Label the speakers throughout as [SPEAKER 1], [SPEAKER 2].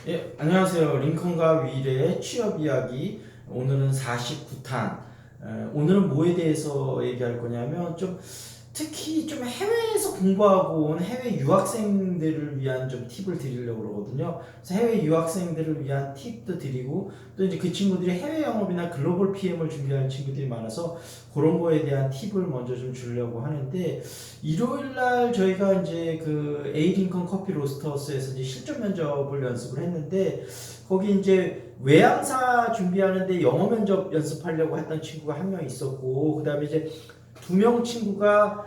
[SPEAKER 1] 예, 안녕하세요. 링컨과 윌의 취업 이야기. 오늘은 49탄. 오늘은 뭐에 대해서 얘기할 거냐면, 특히 좀 해외에서 공부하고 온 해외 유학생들을 위한 좀 팁을 드리려고 그러거든요. 그래서 해외 유학생들을 위한 팁도 드리고, 또 이제 그 친구들이 해외 영업이나 글로벌 PM을 준비하는 친구들이 많아서 그런 거에 대한 팁을 먼저 좀 주려고 하는데, 일요일 날 저희가 이제 그 에이링컨 커피 로스터스에서 이제 실전 면접을 연습을 했는데, 거기 이제 외항사 준비하는데 영어 면접 연습하려고 했던 친구가 한 명 있었고, 그 다음에 이제 두 명 친구가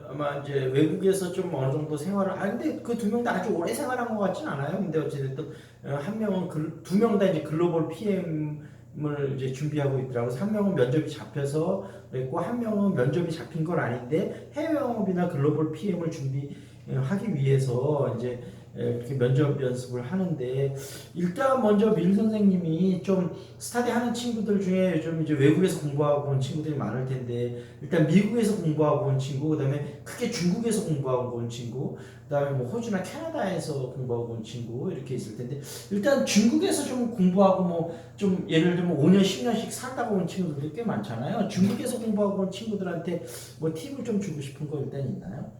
[SPEAKER 1] 아마 이제 외국에서 좀 어느 정도 생활을 근데 그 두 명 다 아주 오래 생활한 것 같진 않아요. 근데 어쨌든 한 명은 두 명 다 이제 글로벌 PM을 이제 준비하고 있더라고요. 그래서 한 명은 면접이 잡혀서 그랬고 한 명은 면접이 잡힌 건 아닌데 해외 영업이나 글로벌 PM을 준비하기 위해서 이제 이렇게 면접 연습을 하는데, 일단 먼저 밀 선생님이 좀 스타디 하는 친구들 중에 요즘 이제 외국에서 공부하고 온 친구들이 많을 텐데, 일단 미국에서 공부하고 온 친구, 그다음에 크게 중국에서 공부하고 온 친구, 그다음에 뭐 호주나 캐나다에서 공부하고 온 친구 이렇게 있을 텐데, 일단 중국에서 좀 공부하고 뭐 좀 예를 들면 5년 10년씩 산다고 온 친구들이 꽤 많잖아요. 중국에서 공부하고 온 친구들한테 뭐 팁을 좀 주고 싶은 거 일단 있나요?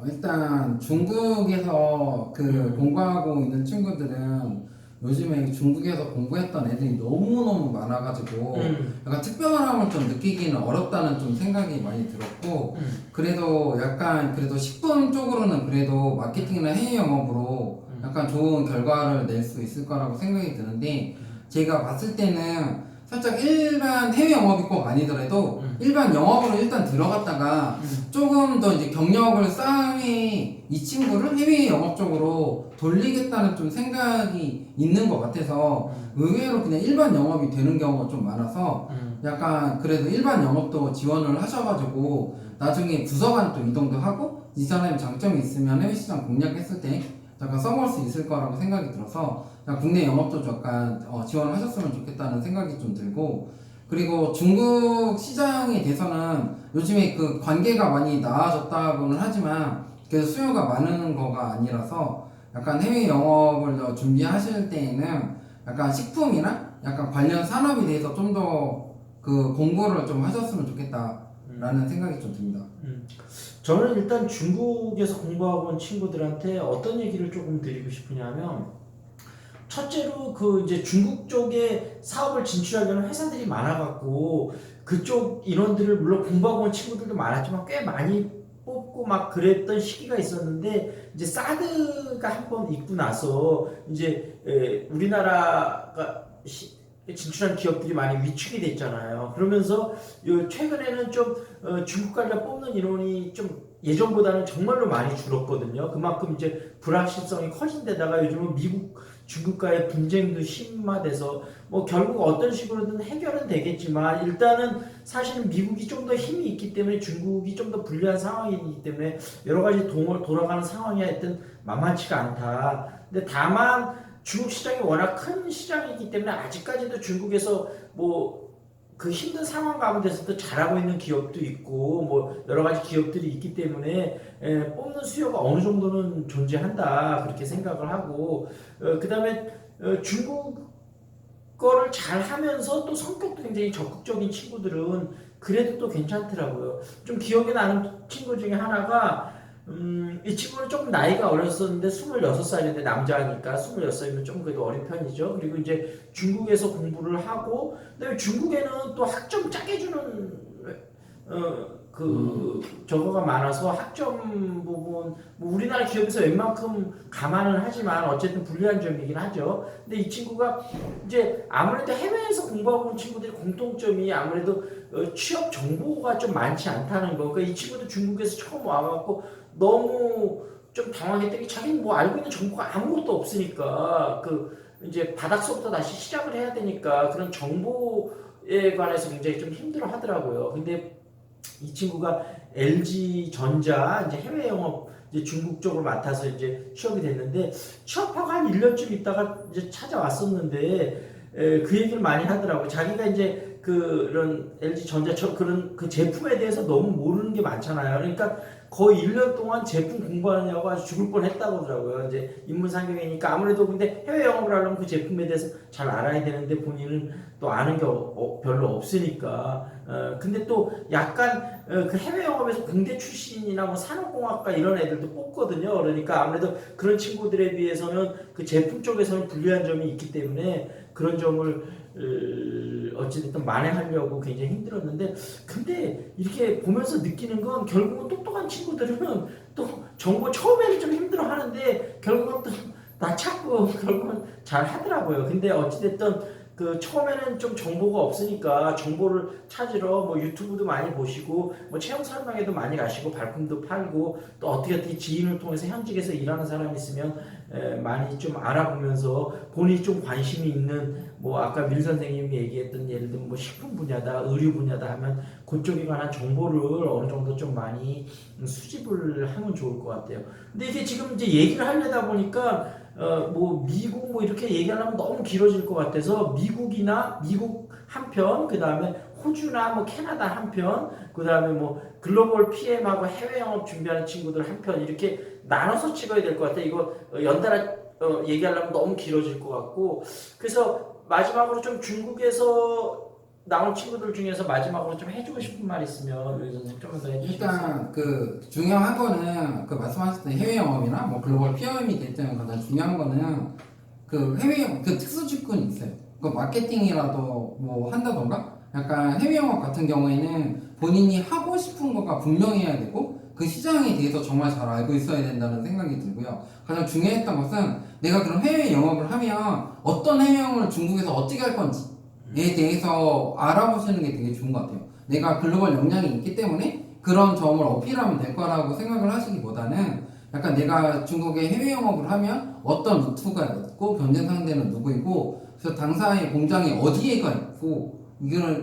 [SPEAKER 2] 일단 중국에서 공부하고 있는 친구들은 요즘에 중국에서 공부했던 애들이 너무너무 많아가지고 약간 특별함을 좀 느끼기는 어렵다는 좀 생각이 많이 들었고, 그래도 약간 그래도 식품 쪽으로는 그래도 마케팅이나 해외 영업으로 약간 좋은 결과를 낼 수 있을 거라고 생각이 드는데, 제가 봤을 때는 살짝 일반 해외 영업이 꼭 아니더라도 일반 영업으로 일단 들어갔다가 조금 더 이제 경력을 쌓이 이 친구를 해외 영업 쪽으로 돌리겠다는 좀 생각이 있는 것 같아서 의외로 그냥 일반 영업이 되는 경우가 좀 많아서 약간 그래도 일반 영업도 지원을 하셔가지고 나중에 부서간 또 이동도 하고 이 사람의 장점이 있으면 해외 시장 공략했을 때 약간 써먹을 수 있을 거라고 생각이 들어서 국내 영업도 약간 지원을 하셨으면 좋겠다는 생각이 좀 들고, 그리고 중국 시장에 대해서는 요즘에 그 관계가 많이 나아졌다고는 하지만 그래서 수요가 많은 거가 아니라서 약간 해외 영업을 더 준비하실 때에는 약간 식품이나 약간 관련 산업에 대해서 좀 더 그 공부를 좀 하셨으면 좋겠다라는 생각이 좀 듭니다.
[SPEAKER 1] 저는 일단 중국에서 공부하고 온 친구들한테 어떤 얘기를 조금 드리고 싶으냐면, 첫째로 그 이제 중국 쪽에 사업을 진출하려는 회사들이 많아갖고 그쪽 인원들을 물론 공부하고 온 친구들도 많았지만 꽤 많이 뽑고 막 그랬던 시기가 있었는데, 이제 사드가 한 번 있고 나서 이제 우리나라가 진출한 기업들이 많이 위축이 됐잖아요. 그러면서 최근에는 좀 중국 관련 뽑는 인원이 좀 예전보다는 정말로 많이 줄었거든요. 그만큼 이제 불확실성이 커진 데다가 요즘은 미국, 중국과의 분쟁도 심화돼서 뭐 결국 어떤 식으로든 해결은 되겠지만, 일단은 사실은 미국이 좀 더 힘이 있기 때문에 중국이 좀 더 불리한 상황이기 때문에 여러 가지 돌아가는 상황이 하여튼 만만치가 않다. 근데 다만 중국 시장이 워낙 큰 시장이기 때문에 아직까지도 중국에서 뭐 그 힘든 상황 가운데서도 잘하고 있는 기업도 있고 뭐 여러 가지 기업들이 있기 때문에 뽑는 수요가 어느 정도는 존재한다 그렇게 생각을 하고, 그다음에 중국 거를 잘 하면서 또 성격도 굉장히 적극적인 친구들은 그래도 또 괜찮더라고요. 좀 기억에 나는 친구 중에 하나가, 이 친구는 조금 나이가 어렸었는데 26살인데 남자니까 26살이면 좀 그래도 어린 편이죠. 그리고 이제 중국에서 공부를 하고, 그다음에 중국에는 또 학점 짜게 주는 저거가 많아서 학점 부분 뭐 우리나라 기업에서 웬만큼 감안을 하지만 어쨌든 불리한 점이긴 하죠. 근데 이 친구가 이제 아무래도 해외에서 공부하고 온 친구들의 공통점이 아무래도 취업 정보가 좀 많지 않다는 거. 그러니까 이 친구도 중국에서 처음 와갖고 너무 좀 당황했던 게, 자기는 뭐 알고 있는 정보가 아무것도 없으니까 이제 바닥서부터 다시 시작을 해야 되니까 그런 정보에 관해서 굉장히 좀 힘들어 하더라고요. 근데 이 친구가 LG 전자 이제 해외 영업 이제 중국 쪽을 맡아서 이제 취업이 됐는데, 취업하고 한 1년쯤 있다가 이제 찾아왔었는데 그 얘기를 많이 하더라고요. 자기가 이제 그런 LG 전자 그런 그 제품에 대해서 너무 모르는 게 많잖아요. 그러니까 거의 1년 동안 제품 공부하느냐고 아주 죽을 뻔했다고 하더라고요. 이제 인문상경이니까 아무래도 근데 해외 영업을 하려면 그 제품에 대해서 잘 알아야 되는데 본인은 또 아는 게 별로 없으니까. 근데 또 약간 그 해외 영업에서 공대 출신이나 뭐 산업공학과 이런 애들도 뽑거든요. 그러니까 아무래도 그런 친구들에 비해서는 그 제품 쪽에서는 불리한 점이 있기 때문에 그런 점을 어찌됐든 만회하려고 굉장히 힘들었는데, 근데 이렇게 보면서 느끼는 건 결국은 똑똑한 친구들은 또 정보 처음에는 좀 힘들어 하는데 결국은 또 나 찾고 결국은 잘 하더라고요. 근데 어찌됐든 그 처음에는 좀 정보가 없으니까 정보를 찾으러 뭐 유튜브도 많이 보시고 뭐 채용 설명회도 많이 가시고 발품도 팔고 또 어떻게 지인을 통해서 현직에서 일하는 사람이 있으면 많이 좀 알아보면서 본인이 좀 관심이 있는 뭐 아까 밀 선생님이 얘기했던 예를 들면 뭐 식품 분야다 의류 분야다 하면 그쪽에 관한 정보를 어느 정도 좀 많이 수집을 하면 좋을 것 같아요. 근데 이게 지금 이제 얘기를 하려다 보니까 뭐 미국 뭐 이렇게 얘기하려면 너무 길어질 것 같아서 미국 한 편, 그 다음에 호주나 뭐 캐나다 한 편, 그 다음에 뭐 글로벌 PM하고 해외 영업 준비하는 친구들 한 편 이렇게 나눠서 찍어야 될 것 같아요. 이거 연달아 얘기하려면 너무 길어질 것 같고, 그래서 마지막으로 좀 중국에서 나온 친구들 중에서 마지막으로 좀 해주고 싶은 말 있으면 여기 선생님 조금 더 해주시겠어요?
[SPEAKER 2] 일단 그 중요한 거는 그 말씀하셨던 해외 영업이나 뭐 글로벌 PM이 됐든 가장 중요한 거는 그 해외 영업 그 특수 직군이 있어요. 그 마케팅이라도 뭐 한다던가 약간 해외 영업 같은 경우에는 본인이 하고 싶은 거가 분명해야 되고 그 시장에 대해서 정말 잘 알고 있어야 된다는 생각이 들고요. 가장 중요했던 것은 내가 그럼 해외 영업을 하면 어떤 해외 영업을 중국에서 어떻게 할 건지에 대해서 알아보시는 게 되게 좋은 것 같아요. 내가 글로벌 역량이 있기 때문에 그런 점을 어필하면 될 거라고 생각을 하시기보다는 약간 내가 중국에 해외 영업을 하면 어떤 루트가 있고 경쟁 상대는 누구이고 그래서 당사의 공장이 어디에가 있고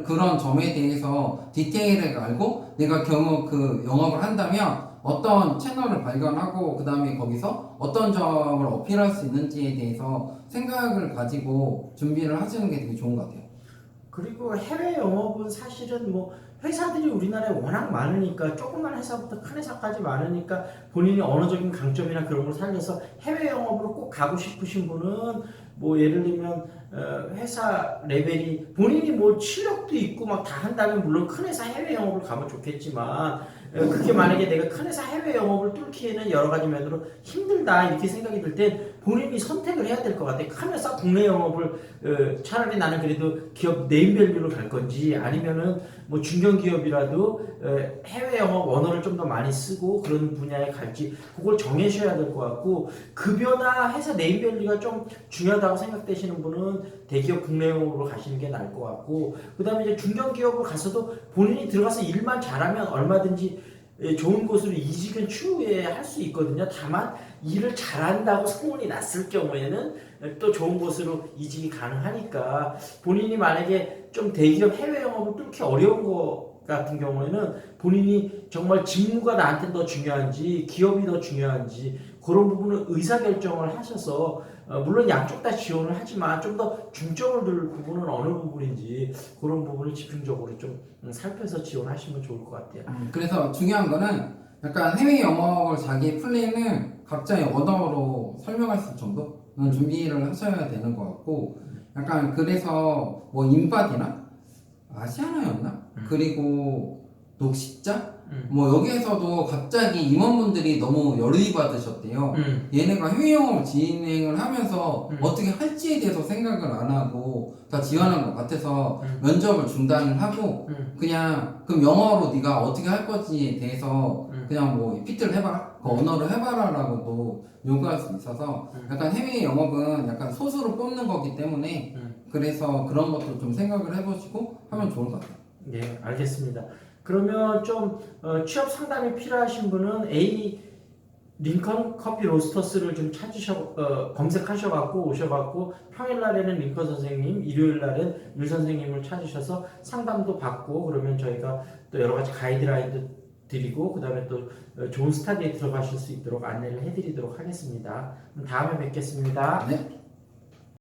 [SPEAKER 2] 그런 점에 대해서 디테일하게 알고 내가 그 영업을 한다면 어떤 채널을 발견하고 그 다음에 거기서 어떤 점을 어필할 수 있는지에 대해서 생각을 가지고 준비를 하시는 게 되게 좋은 것 같아요.
[SPEAKER 1] 그리고 해외 영업은 사실은 뭐 회사들이 우리나라에 워낙 많으니까 조그만 회사부터 큰 회사까지 많으니까 본인이 언어적인 강점이나 그런 걸 살려서 해외 영업으로 꼭 가고 싶으신 분은 뭐 예를 들면 회사 레벨이 본인이 뭐 실력도 있고 막 다 한다면 물론 큰 회사 해외 영업을 가면 좋겠지만 그게 만약에 내가 큰 회사 해외 영업을 뚫기에는 여러 가지 면으로 힘들다 이렇게 생각이 들 땐 본인이 선택을 해야 될 것 같아. 큰 회사 국내 영업을 차라리 나는 그래도 기업 네임밸류를 갈 건지 아니면은 뭐 중견기업이라도 해외 영업 언어를 좀 더 많이 쓰고 그런 분야에 갈지 그걸 정해셔야 될 것 같고, 급여나 회사 네임밸류가 좀 중요하다고 생각되시는 분은 대기업 국내 영업으로 가시는 게 나을 것 같고, 그 다음에 이제 중견기업으로 가서도 본인이 들어가서 일만 잘하면 얼마든지 좋은 곳으로 이직은 추후에 할 수 있거든요. 다만 일을 잘한다고 소문이 났을 경우에는 또 좋은 곳으로 이직이 가능하니까 본인이 만약에 좀 대기업 해외 영업을 뚫기 어려운 거 같은 경우에는 본인이 정말 직무가 나한테 더 중요한지 기업이 더 중요한지 그런 부분은 의사결정을 하셔서 물론 양쪽 다 지원을 하지만 좀 더 중점을 둘 부분은 어느 부분인지 그런 부분을 집중적으로 좀 살펴서 지원하시면 좋을 것 같아요.
[SPEAKER 2] 그래서 중요한 거는 약간 해외 영업을 자기 플랜을 각자의 언어로 설명할 수 있을 정도는 준비를 하셔야 되는 것 같고, 약간 그래서 뭐 인바디나 아시아나였나? 그리고 녹십자? 뭐 여기에서도 갑자기 임원분들이 너무 열의 받으셨대요. 얘네가 해외 영업 진행을 하면서 어떻게 할지에 대해서 생각을 안 하고 다 지원한 것 같아서 면접을 중단을 하고 그냥 그럼 영어로 네가 어떻게 할 건지에 대해서 그냥 뭐 PT를 해봐라, 그 언어를 해봐라라고도 요구할 수 있어서 약간 해외 영업은 약간 소수로 뽑는 거기 때문에 그래서 그런 것도 좀 생각을 해보시고 하면 좋을 것 같아요.
[SPEAKER 1] 네, 알겠습니다. 그러면 좀 취업 상담이 필요하신 분은 A 링컨 커피 로스터스를 좀 검색하셔갖고 오셔갖고 평일날에는 링컨 선생님, 일요일날은 율 선생님을 찾으셔서 상담도 받고 그러면 저희가 또 여러 가지 가이드라인도 드리고 그 다음에 또 좋은 스터디에 들어가실 수 있도록 안내를 해드리도록 하겠습니다. 그럼 다음에 뵙겠습니다.
[SPEAKER 2] 네.